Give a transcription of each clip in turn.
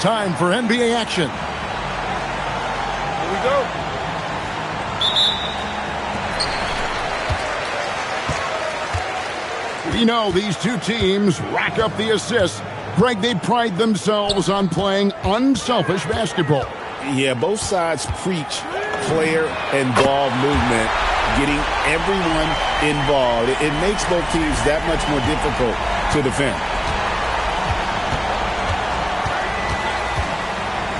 time for NBA action. Here we go. We know these two teams rack up the assists. Greg, they pride themselves on playing unselfish basketball. Yeah, both sides preach player and ball movement, getting everyone involved. It makes both teams that much more difficult to defend.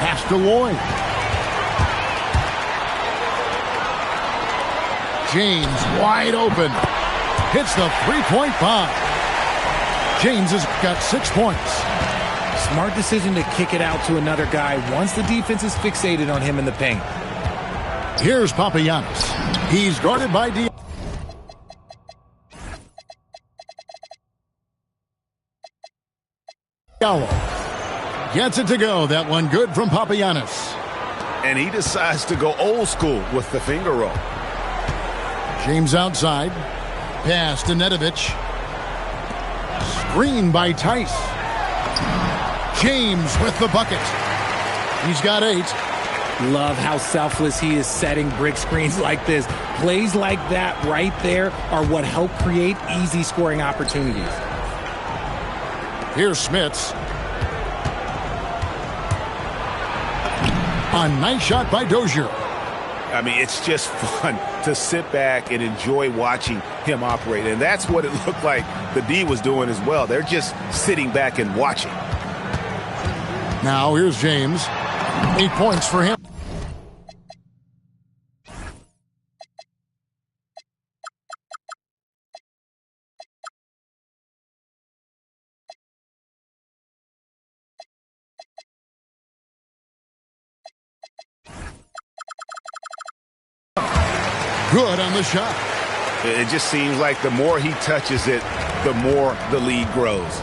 Pass to Lloyd. James wide open. Hits the three-point bomb. James has got 6 points. Smart decision to kick it out to another guy once the defense is fixated on him in the paint. Here's Papagiannis. He's guarded by Diallo. Gets it to go. That one good from Papagiannis. And he decides to go old school with the finger roll. James outside. Pass to Nedovic. Screen by Tice. James with the bucket. He's got 8. Love how selfless he is setting brick screens like this. Plays like that right there are what help create easy scoring opportunities. Here's Smits. A nice shot by Dozier. I mean, it's just fun to sit back and enjoy watching him operate. And that's what it looked like the D was doing as well. They're just sitting back and watching. Now here's James. 8 points for him. Good on the shot. It just seems like the more he touches it, the more the lead grows.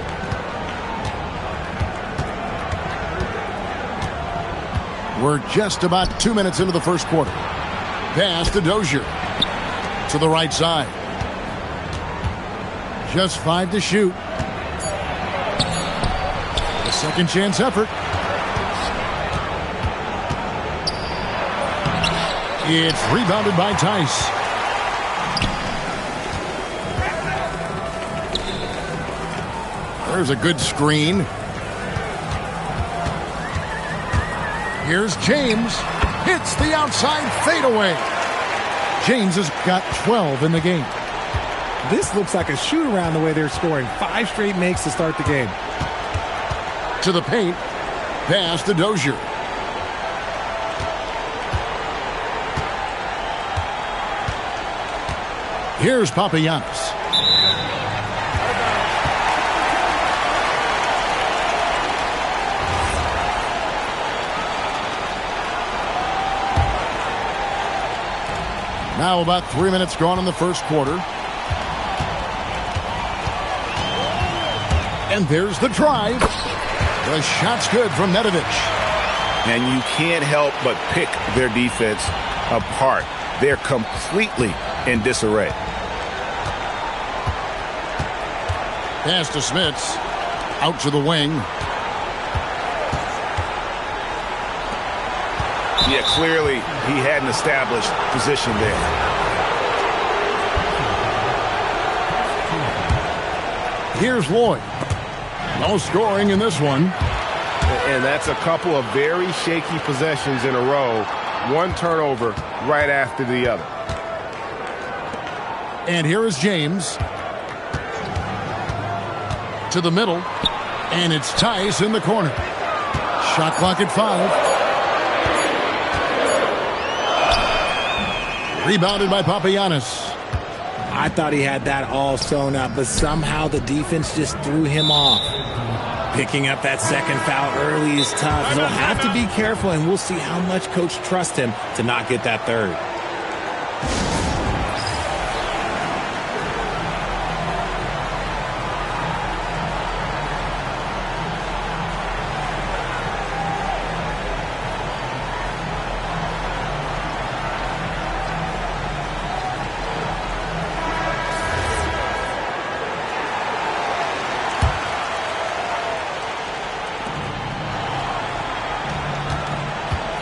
We're just about 2 minutes into the first quarter. Pass to Dozier. To the right side. Just 5 to shoot. A second chance effort. It's rebounded by Tice. There's a good screen. Here's James. Hits the outside fadeaway. James has got 12 in the game. This looks like a shoot-around the way they're scoring. 5 straight makes to start the game. To the paint. Pass to Dozier. Here's Papagiannis. Now about 3 minutes gone in the first quarter. And there's the drive. The shot's good from Nedovic. And you can't help but pick their defense apart. They're completely in disarray. Pass to Smits. Out to the wing. Yeah, clearly he hadn't established position there. Here's Lloyd. No scoring in this one. And that's a couple of very shaky possessions in a row. One turnover right after the other. And here is James. To the middle. And it's Tice in the corner. Shot clock at 5. Rebounded by Papagiannis. I thought he had that all sewn up, but somehow the defense just threw him off. Picking up that second foul early is tough. He'll have to be careful, and we'll see how much coach trusts him to not get that third.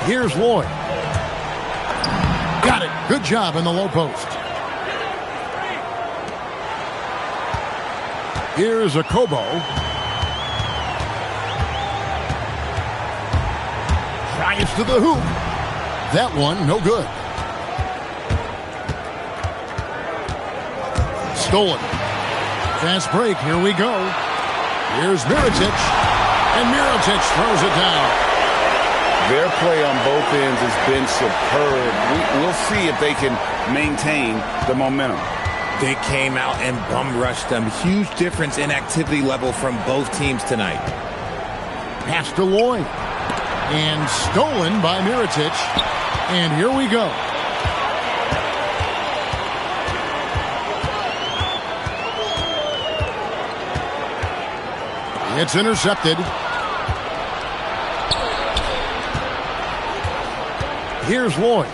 Here's Lloyd. Got it. Good job in the low post. Here's Akobo. Drives to the hoop. That one, no good. Stolen. Fast break. Here we go. Here's Mirotic. And Mirotic throws it down. Their play on both ends has been superb. We'll see if they can maintain the momentum. They came out and bum rushed them. Huge difference in activity level from both teams tonight. Pass to Lloyd. And stolen by Mirotic. And here we go. It's intercepted. Here's Lloyd.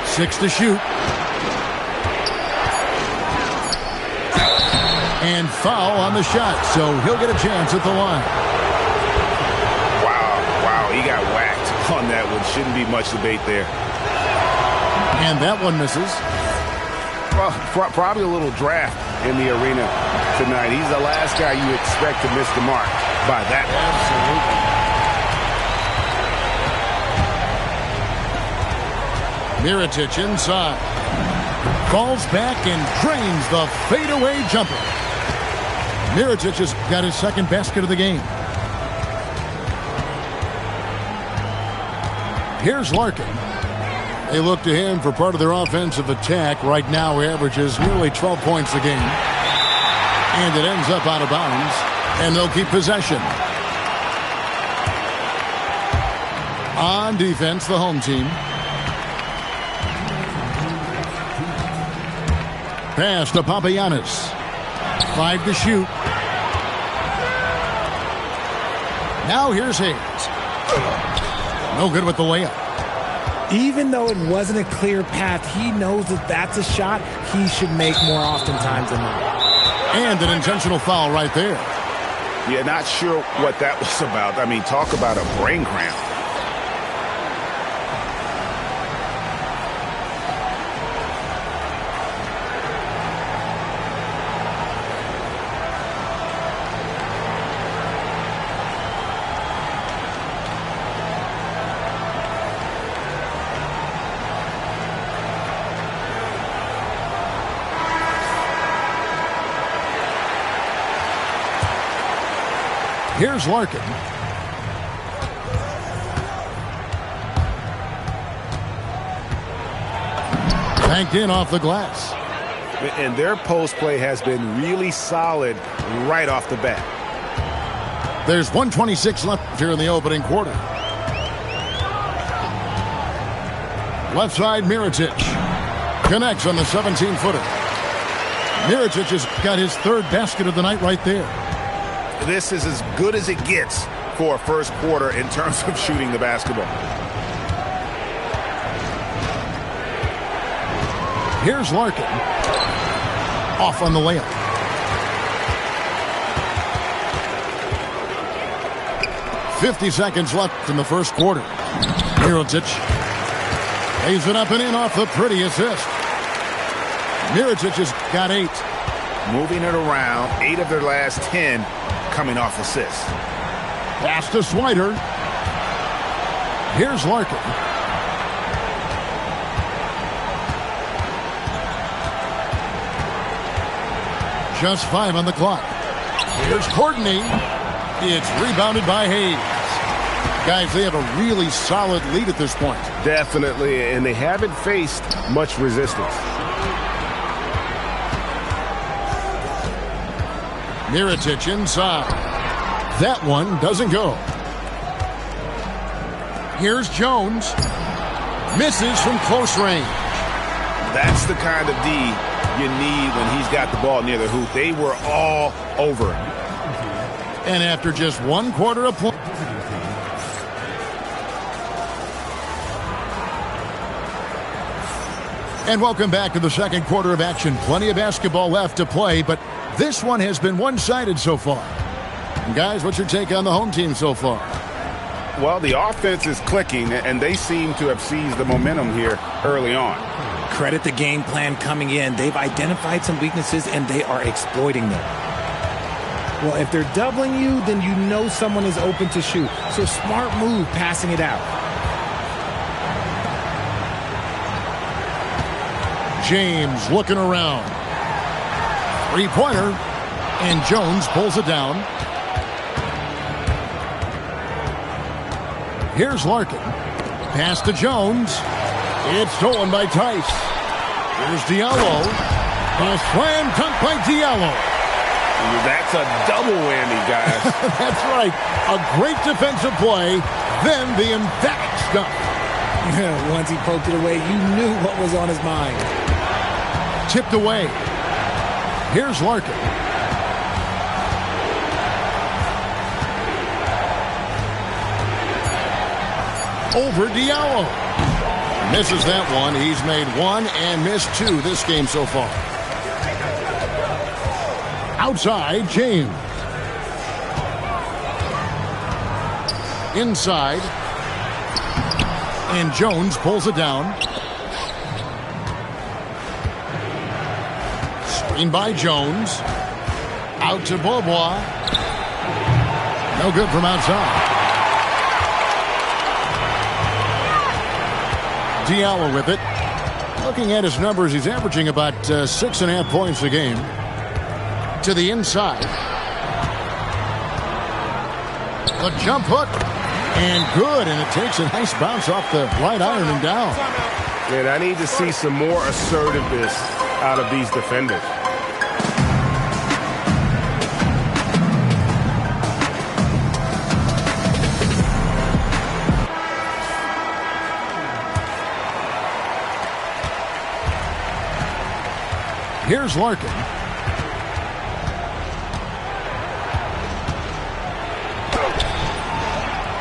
Six to shoot. And foul on the shot, so he'll get a chance at the line. Wow, he got whacked on that one. Shouldn't be much debate there. And that one misses. Well, probably a little draft in the arena tonight. He's the last guy you expect to miss the mark by that Absolutely. Mirotic inside. Falls back and drains the fadeaway jumper. Mirotic has got his second basket of the game. Here's Larkin. They look to him for part of their offensive attack. Right now, he averages nearly 12 points a game. And it ends up out of bounds. And they'll keep possession. On defense, the home team. Pass to Papagiannis. 5 to shoot. Now here's Hayes. No good with the layup. Even though it wasn't a clear path, he knows that that's a shot he should make more oftentimes than not. And an intentional foul right there. Yeah, not sure what that was about. I mean, talk about a brain cramp. Here's Larkin. Banked in off the glass. And their post play has been really solid right off the bat. There's 1:26 left here in the opening quarter. Left side, Mirotic. Connects on the 17-footer. Mirotic has got his third basket of the night right there. This is as good as it gets for a first quarter in terms of shooting the basketball. Here's Larkin. Off on the layup. .50 seconds left in the first quarter. Mirotic lays it up and in off the pretty assist. Mirotic has got 8. Moving it around, 8 of their last 10 coming off assists. Pass to Swider. Here's Larkin. Just 5 on the clock. Here's Courtney. It's rebounded by Hayes. Guys, they have a really solid lead at this point. Definitely, and they haven't faced much resistance. Mirotic inside. That one doesn't go. Here's Jones. Misses from close range. That's the kind of D you need when he's got the ball near the hoop. They were all over him. And after just 1 quarter of play. And welcome back to the second quarter of action. Plenty of basketball left to play, but this one has been one-sided so far. And guys, what's your take on the home team so far? Well, the offense is clicking, and they seem to have seized the momentum here early on. Credit the game plan coming in. They've identified some weaknesses, and they are exploiting them. Well, if they're doubling you, then you know someone is open to shoot. So smart move passing it out. James looking around. Three-pointer. And Jones pulls it down. Here's Larkin. Pass to Jones. It's stolen by Tice. Here's Diallo. A slam dunk by Diallo. That's a double whammy, guys. That's right. A great defensive play, then the emphatic stuff. Once he poked it away, you knew what was on his mind. Tipped away. Here's Larkin. Over Diallo. Misses that one. He's made one and missed two this game so far. Outside, James. Inside. And Jones pulls it down. Screen by Jones. Out to Beaubois. No good from outside. Diallo with it. Looking at his numbers, he's averaging about 6.5 points a game. To the inside. The jump hook. And good. And it takes a nice bounce off the right iron and down. Man, I need to see some more assertiveness out of these defenders. Here's Larkin.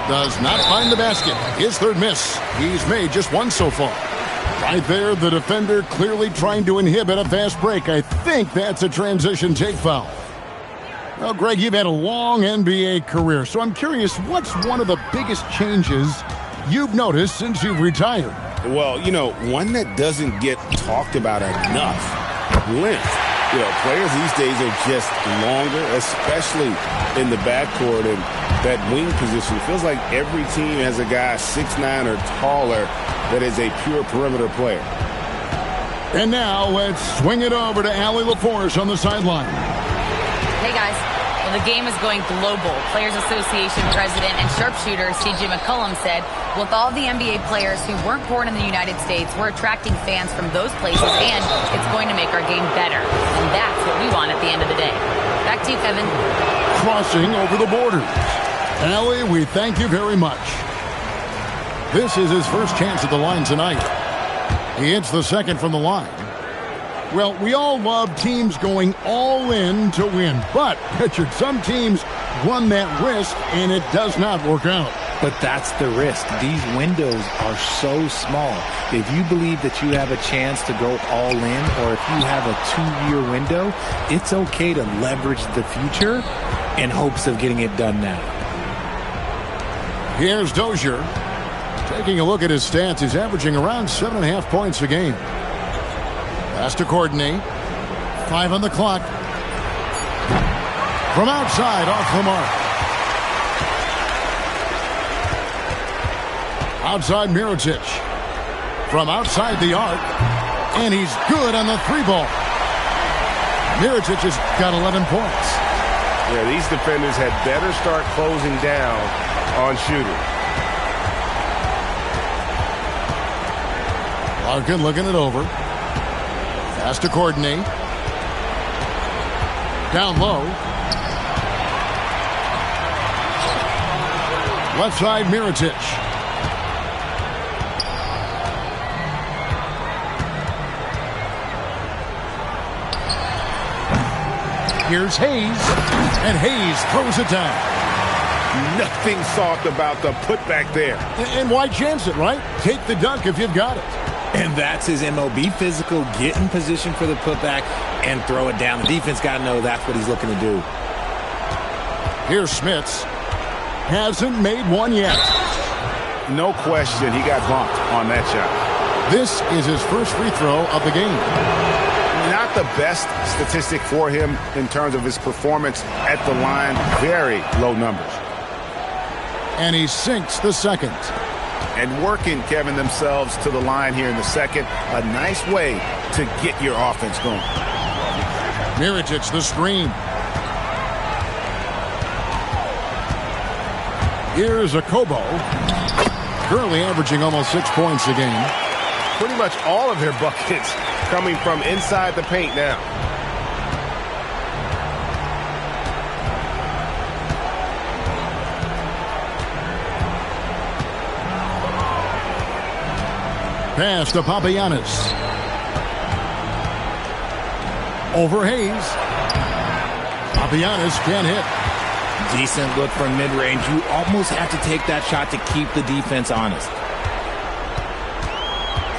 Does not find the basket. His third miss. He's made just one so far. Right there, the defender clearly trying to inhibit a fast break. I think that's a transition take foul. Well, Greg, you've had a long NBA career, so I'm curious, what's one of the biggest changes you've noticed since you've retired? Well, you know, one that doesn't get talked about enough. Length. You know, players these days are just longer, especially in the backcourt, and that wing position. It feels like every team has a guy 6'9" or taller that is a pure perimeter player. And now let's swing it over to Allie LaForce on the sideline. Hey guys. Well, the game is going global. Players Association President and sharpshooter C.J. McCollum said, with all the NBA players who weren't born in the United States, we're attracting fans from those places, and it's going to make our game better. And that's what we want at the end of the day. Back to you, Kevin. Crossing over the borders. Allie, we thank you very much. This is his first chance at the line tonight. He hits the second from the line. Well, we all love teams going all in to win. But, Richard, some teams run that risk, and it does not work out. But that's the risk. These windows are so small. If you believe that you have a chance to go all in, or if you have a 2-year window, it's okay to leverage the future in hopes of getting it done now. Here's Dozier. Taking a look at his stats, he's averaging around 7.5 points a game. Pass to Courtney. 5 on the clock. From outside, off the mark. Outside Mirotic. From outside the arc. And he's good on the 3-ball. Mirotic has got 11 points. Yeah, these defenders had better start closing down on shooting. Larkin looking it over. Pass to Courtney. Down low. Left side, Mirotic. Here's Hayes. And Hayes throws it down. Nothing soft about the putback there. And why chance it, right? Take the dunk if you've got it. And that's his MO. Be physical, get in position for the putback, and throw it down. The defense got to know that's what he's looking to do. Here's Smits. Hasn't made one yet. No question, he got bumped on that shot. This is his first free throw of the game. Not the best statistic for him in terms of his performance at the line. Very low numbers. And he sinks the second. And working, Kevin, themselves to the line here in the second. A nice way to get your offense going. Mirotic, the screen. Here's a Kobo. Currently averaging almost 6 points a game. Pretty much all of their buckets coming from inside the paint now. Pass to Papagiannis. Over Hayes. Papagiannis can't hit. Decent look from mid-range. You almost have to take that shot to keep the defense honest.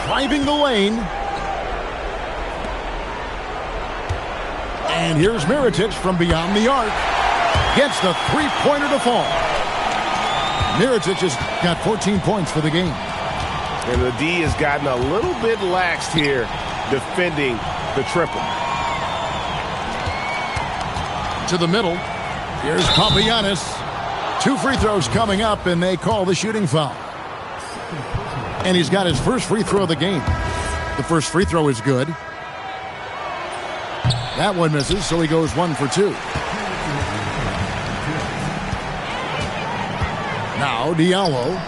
Driving the lane. And here's Mirotic from beyond the arc. Gets the three-pointer to fall. Mirotic has got 14 points for the game. And the D has gotten a little bit laxed here defending the triple. To the middle. Here's Papagiannis. 2 free throws coming up, and they call the shooting foul. And he's got his first free throw of the game. The first free throw is good. That one misses, so he goes 1 for 2. Now Diallo.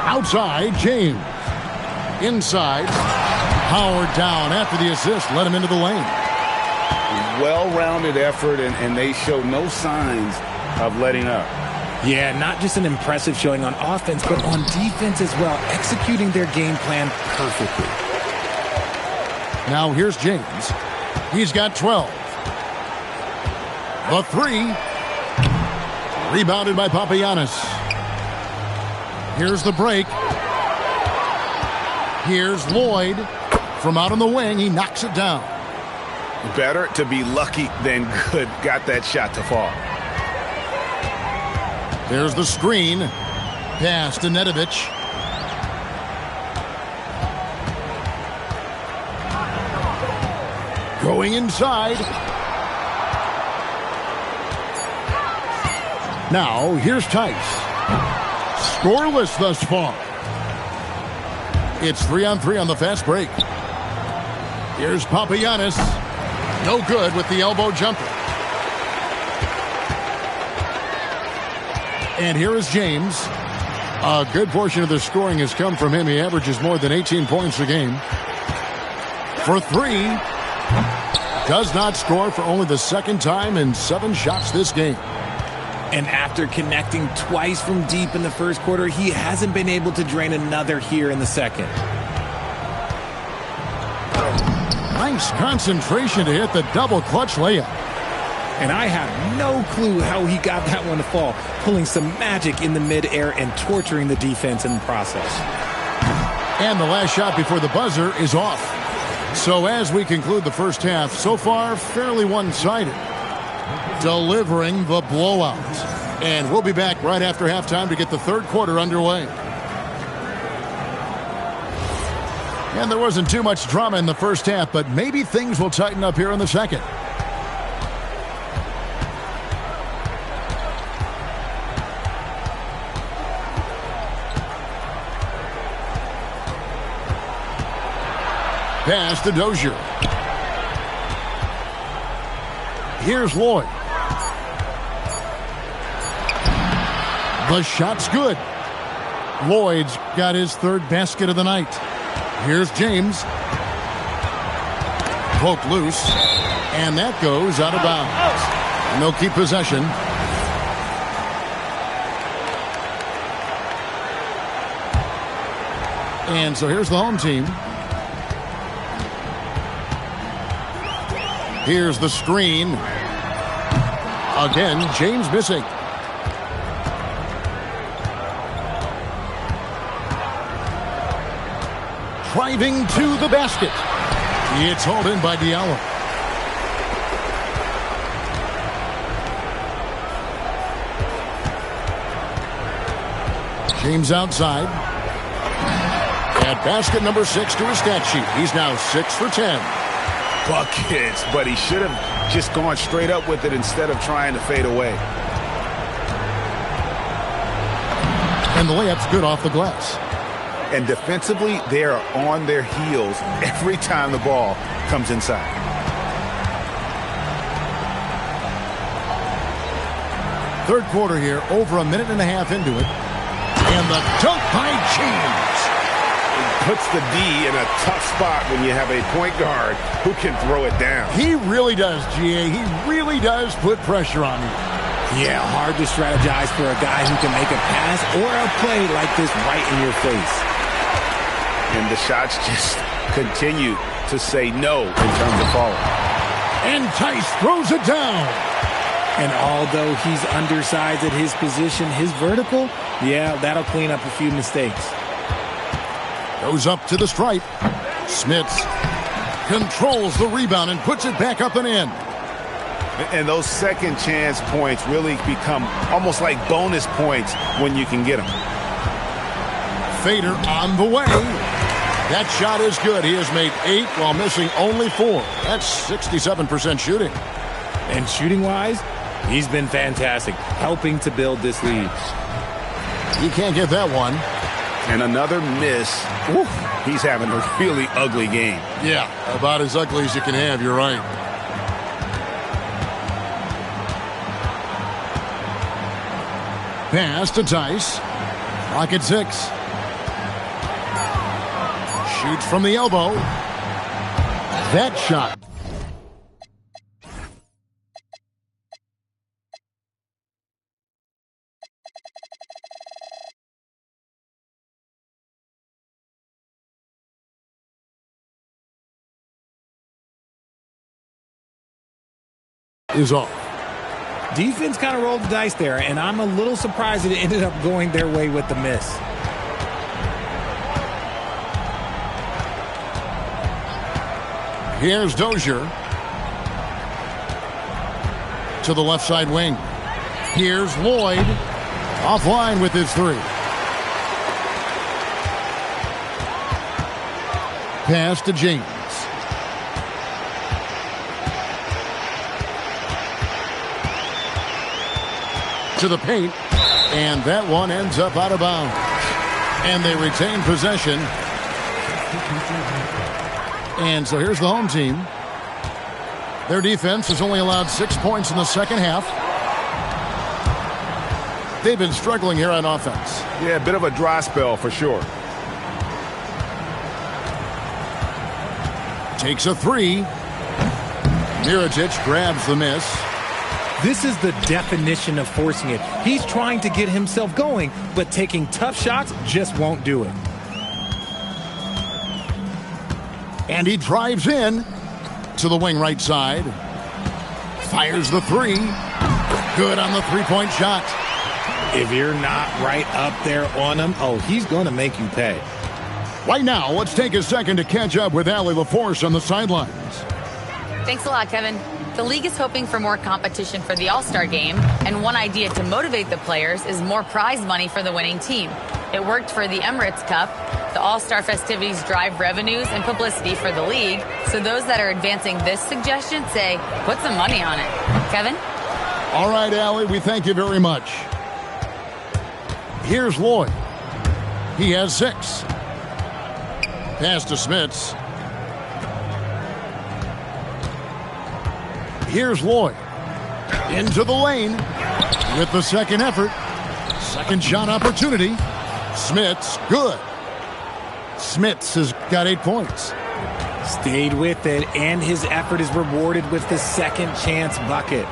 Outside, James. Inside. Howard down after the assist. Let him into the lane. Well-rounded effort, and they show no signs of letting up. Yeah, not just an impressive showing on offense, but on defense as well, executing their game plan perfectly. Now here's James. He's got 12. The 3. Rebounded by Papagiannis. Here's the break. Here's Lloyd. From out on the wing, he knocks it down. Better to be lucky than good. Got that shot to fall. There's the screen. Pass to Nedovic. Going inside. Now, here's Tice. Scoreless thus far. It's 3-on-3 on the fast break. Here's Papagiannis. No good with the elbow jumper. And here is James. A good portion of the scoring has come from him. He averages more than 18 points a game. For 3. Does not score for only the second time in 7 shots this game. And after connecting twice from deep in the first quarter, he hasn't been able to drain another here in the second. Nice concentration to hit the double clutch layup. And I have no clue how he got that one to fall, pulling some magic in the midair and torturing the defense in the process. And the last shot before the buzzer is off. So as we conclude the first half, so far fairly one-sided. Delivering the blowout. And we'll be back right after halftime to get the third quarter underway. And there wasn't too much drama in the first half, but maybe things will tighten up here in the second. Pass to Dozier. Here's Lloyd. The shot's good. Lloyd's got his third basket of the night. Here's James. Poked loose. And that goes out of bounds. And they'll keep possession. And so here's the home team. Here's the screen. Again, James missing. driving to the basket. It's hauled in by Diallo. James outside. At basket number 6 to his stat sheet. He's now 6 for 10. Buckets, but he should have just gone straight up with it instead of trying to fade away. And the layup's good off the glass. And defensively, they are on their heels every time the ball comes inside. Third quarter here, over a minute and a half into it. And the dunk by James. It puts the D in a tough spot when you have a point guard who can throw it down. He really does, GA. He really does put pressure on you. Yeah, hard to strategize for a guy who can make a pass or a play like this right in your face. And the shots just continue to say no in terms of falling. And Tice throws it down. And although he's undersized at his position, his vertical, yeah, that'll clean up a few mistakes. Goes up to the stripe. Smits controls the rebound and puts it back up and in. And those second chance points really become almost like bonus points when you can get them. Fader on the way. That shot is good. He has made 8 while missing only 4. That's 67% shooting. And shooting-wise, he's been fantastic, helping to build this lead. You can't get that one. And another miss. Oof, he's having a really ugly game. Yeah, about as ugly as you can have. You're right. Pass to Tice. Clock at 6. Shoots from the elbow. That shot. Is off. Defense kind of rolled the dice there, and I'm a little surprised that it ended up going their way with the miss. Here's Dozier to the left side wing. Here's Lloyd offline with his 3. Pass to James. To the paint, and that one ends up out of bounds. And they retain possession. And so here's the home team. Their defense has only allowed 6 points in the second half. They've been struggling here on offense. Yeah, a bit of a dry spell for sure. Takes a 3. Mirotic grabs the miss. This is the definition of forcing it. He's trying to get himself going, but taking tough shots just won't do it. And he drives in to the wing right side. Fires the 3. Good on the three-point shot. If you're not right up there on him, oh, he's going to make you pay. Right now, let's take a second to catch up with Allie LaForce on the sidelines. Thanks a lot, Kevin. The league is hoping for more competition for the All-Star game, and one idea to motivate the players is more prize money for the winning team. It worked for the Emirates Cup. The All-Star festivities drive revenues and publicity for the league, so those that are advancing this suggestion say, put some money on it. Kevin? All right, Allie, we thank you very much. Here's Lloyd. He has 6. Pass to Smits. Here's Lloyd. Into the lane with the second effort. Second shot opportunity. Smits, good. Smits has got 8 points. Stayed with it, and his effort is rewarded with the second chance bucket.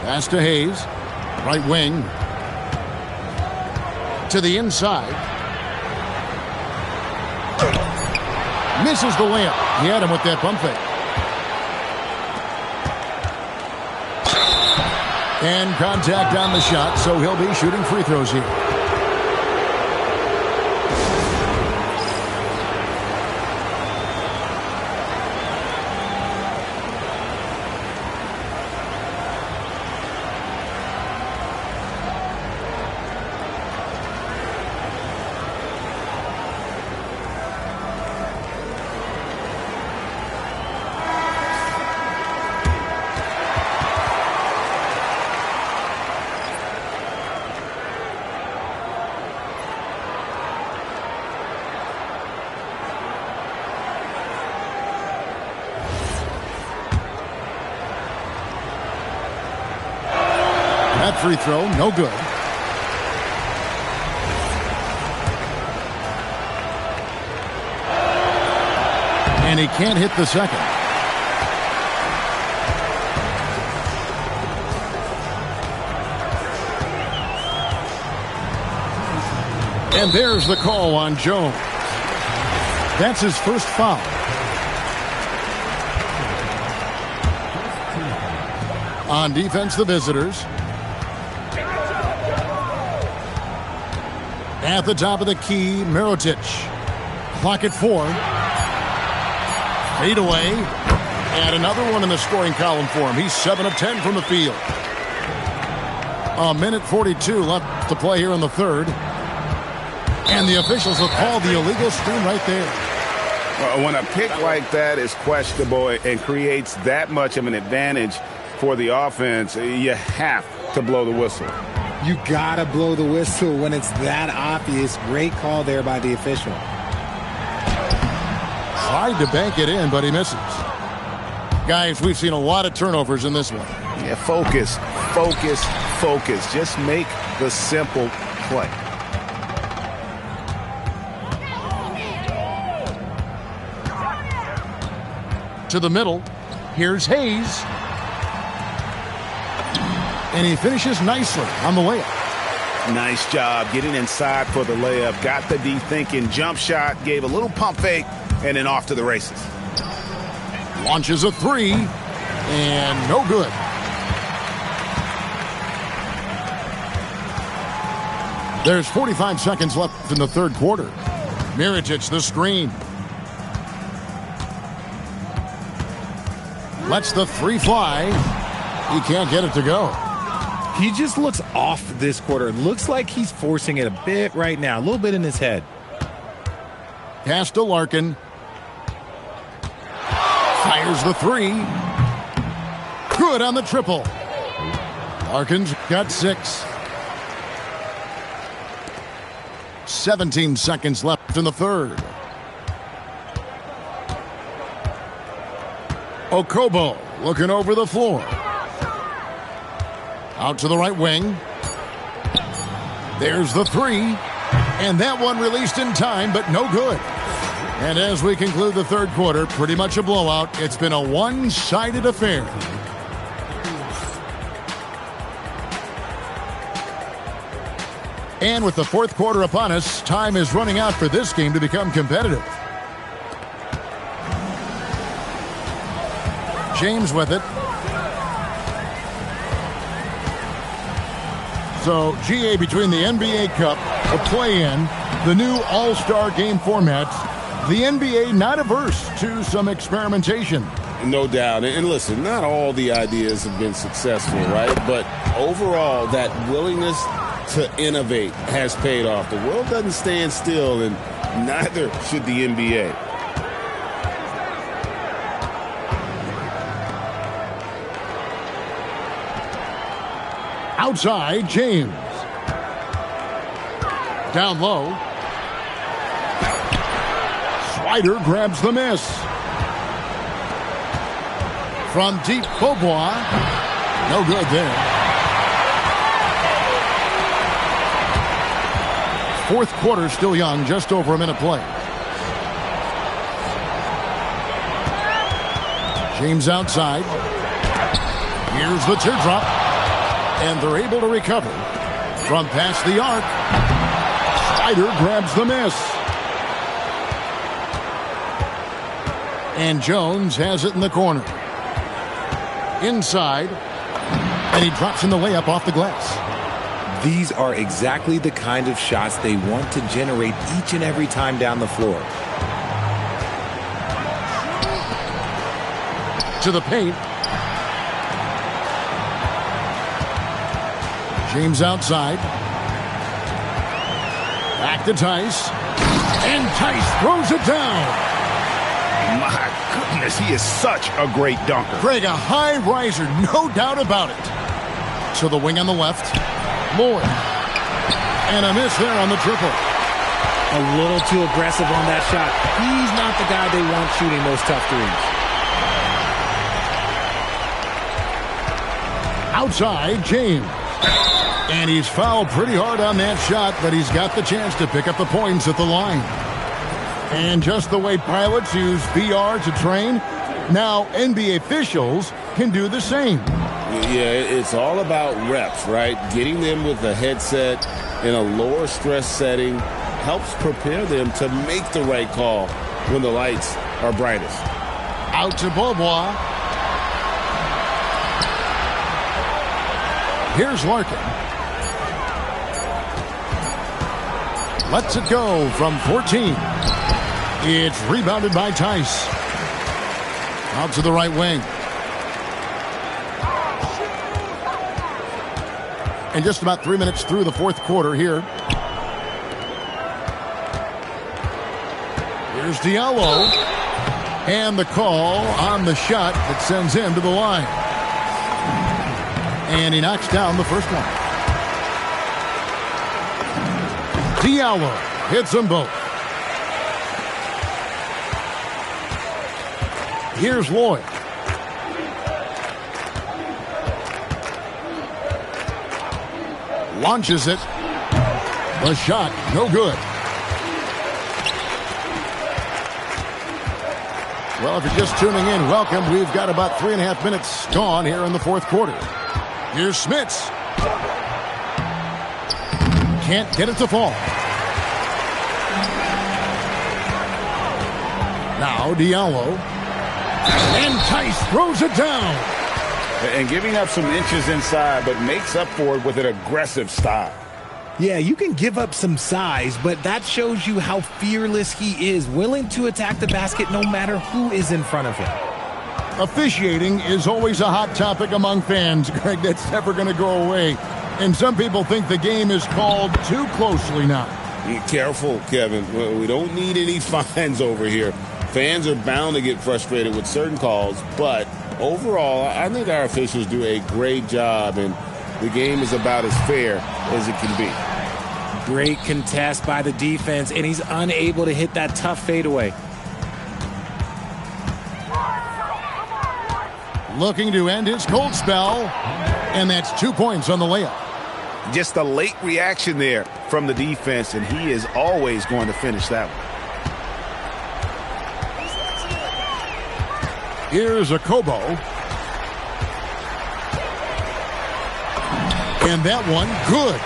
Pass to Hayes. Right wing. To the inside. Misses the layup. He had him with that pump fake. And contact on the shot, so he'll be shooting free throws here. free throw, no good. And he can't hit the second. And there's the call on Jones. That's his first foul. On defense, the visitors. At the top of the key, Mirotic. Clock at 4. Fade away. And another one in the scoring column for him. He's 7 of 10 from the field. A minute 42 left to play here in the third. And the officials will call the illegal screen right there. When a pick like that is questionable and creates that much of an advantage for the offense, you have to blow the whistle. You gotta blow the whistle when it's that obvious. Great call there by the official. Tried to bank it in, but he misses. Guys, we've seen a lot of turnovers in this one. Yeah, focus. Just make the simple play. To the middle. Here's Hayes. And he finishes nicely on the layup. Nice job getting inside for the layup. Got the D thinking. Jump shot. Gave a little pump fake. And then off to the races. Launches a three. And no good. There's 45 seconds left in the third quarter. Mirotic, the screen. Lets the three fly. He can't get it to go. He just looks off this quarter. Looks like he's forcing it a bit right now. A little bit in his head. Pass to Larkin. Fires the three. Good on the triple. Larkin's got 6. 17 seconds left in the third. Okobo looking over the floor. Out to the right wing. There's the three. And that one released in time, but no good. And as we conclude the third quarter, pretty much a blowout. It's been a one-sided affair. And with the fourth quarter upon us, time is running out for this game to become competitive. James with it. So, GA, between the NBA Cup, the play-in, the new All-Star game formats, the NBA not averse to some experimentation. No doubt. And listen, not all the ideas have been successful, right? But overall, that willingness to innovate has paid off. The world doesn't stand still, and neither should the NBA. Outside, James. Down low. Swider grabs the miss. From deep, Beaubois. No good there. Fourth quarter still young, just over a minute play. James outside. Here's the teardrop. And they're able to recover. From past the arc. Swider grabs the miss. And Jones has it in the corner. Inside. And he drops in the layup off the glass. These are exactly the kind of shots they want to generate each and every time down the floor. To the paint. James outside. Back to Tice. And Tice throws it down. My goodness, he is such a great dunker. Craig, a high riser, no doubt about it. To the wing on the left. Moore. And a miss there on the triple. A little too aggressive on that shot. He's not the guy they want shooting those tough threes. Outside, James. And he's fouled pretty hard on that shot, but he's got the chance to pick up the points at the line. And just the way pilots use VR to train, now NBA officials can do the same. Yeah, it's all about reps, right? Getting them with a headset in a lower stress setting helps prepare them to make the right call when the lights are brightest. Out to Beaubois. Here's Larkin. Lets it go from 14. It's rebounded by Tice. Out to the right wing. And just about 3 minutes through the fourth quarter here. Here's Diallo. And the call on the shot that sends him to the line. And he knocks down the first one. Diallo hits them both. Here's Lloyd. Launches it. The shot, no good. Well, if you're just tuning in, welcome. We've got about 3.5 minutes gone here in the fourth quarter. Here's Smits. Can't get it to fall. Now Diallo. And Tice throws it down. And giving up some inches inside, but makes up for it with an aggressive style. Yeah, you can give up some size, but that shows you how fearless he is, willing to attack the basket no matter who is in front of him. Officiating is always a hot topic among fans, Greg. That's never going to go away. And some people think the game is called too closely now. Be careful, Kevin. We don't need any fines over here. Fans are bound to get frustrated with certain calls, but overall, I think our officials do a great job, and the game is about as fair as it can be. Great contest by the defense, and he's unable to hit that tough fadeaway. Looking to end his cold spell, and that's 2 points on the layup. Just a late reaction there from the defense, and he is always going to finish that one. Here's a Kobo. And that one, good.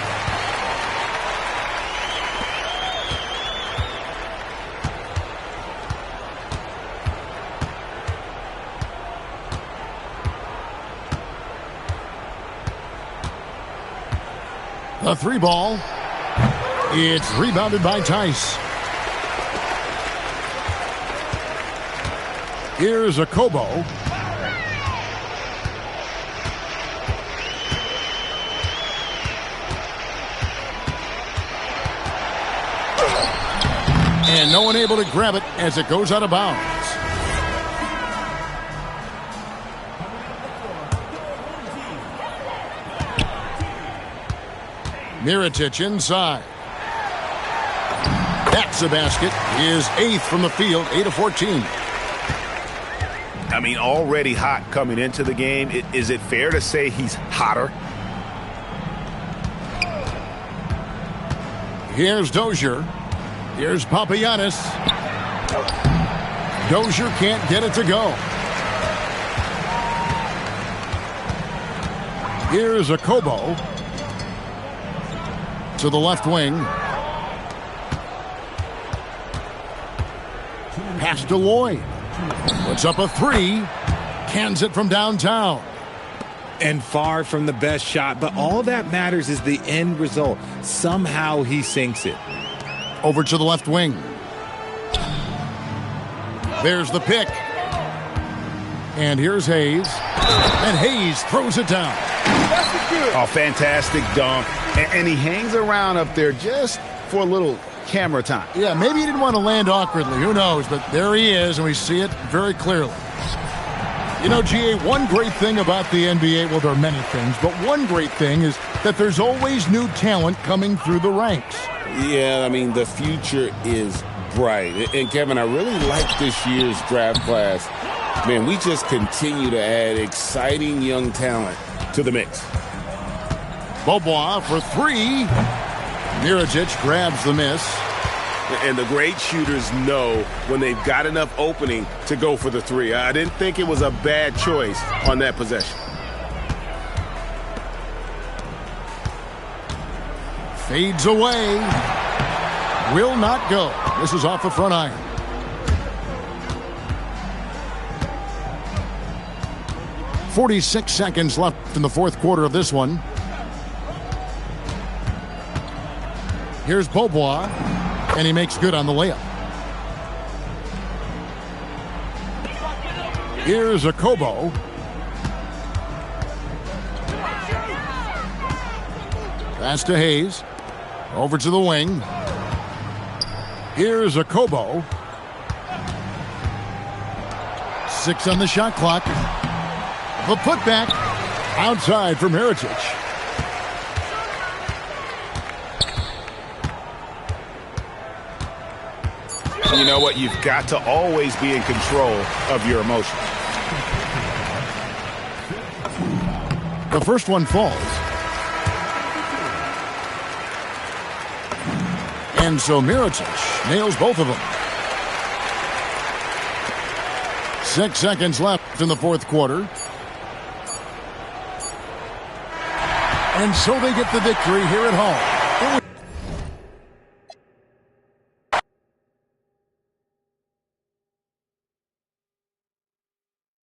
The three ball. It's rebounded by Tice. Here's a Kobo. And no one able to grab it as it goes out of bounds. Mirotic inside. That's a basket. His eighth from the field, 8 of 14. I mean, already hot coming into the game. Is it fair to say he's hotter? Here's Dozier. Here's Papagiannis. Dozier can't get it to go. Here's a Kobo. To the left wing. Pass to Lloyd. Puts up a three. Cans it from downtown. And far from the best shot, but all that matters is the end result. Somehow he sinks it. Over to the left wing. There's the pick. And here's Hayes. And Hayes throws it down. Oh, fantastic dunk. And he hangs around up there just for a little camera time. Yeah, maybe he didn't want to land awkwardly. Who knows? But there he is, and we see it very clearly. You know, GA, one great thing about the NBA, well, there are many things, but one great thing is that there's always new talent coming through the ranks. Yeah, I mean, the future is bright. And, Kevin, I really like this year's draft class. Man, we just continue to add exciting young talent to the mix. Bobois for three. Mirajic grabs the miss. And the great shooters know when they've got enough opening to go for the three. I didn't think it was a bad choice on that possession. Fades away. Will not go. This is off the front iron. .46 seconds left in the fourth quarter of this one. Here's Bobois, and he makes good on the layup. Here's Akobo. Pass to Hayes. Over to the wing. Here's Akobo. 6 on the shot clock. The putback outside from Mirajic. You know what? You've got to always be in control of your emotions. The first one falls. And so Mirajic nails both of them. 6 seconds left in the fourth quarter. And so they get the victory here at home.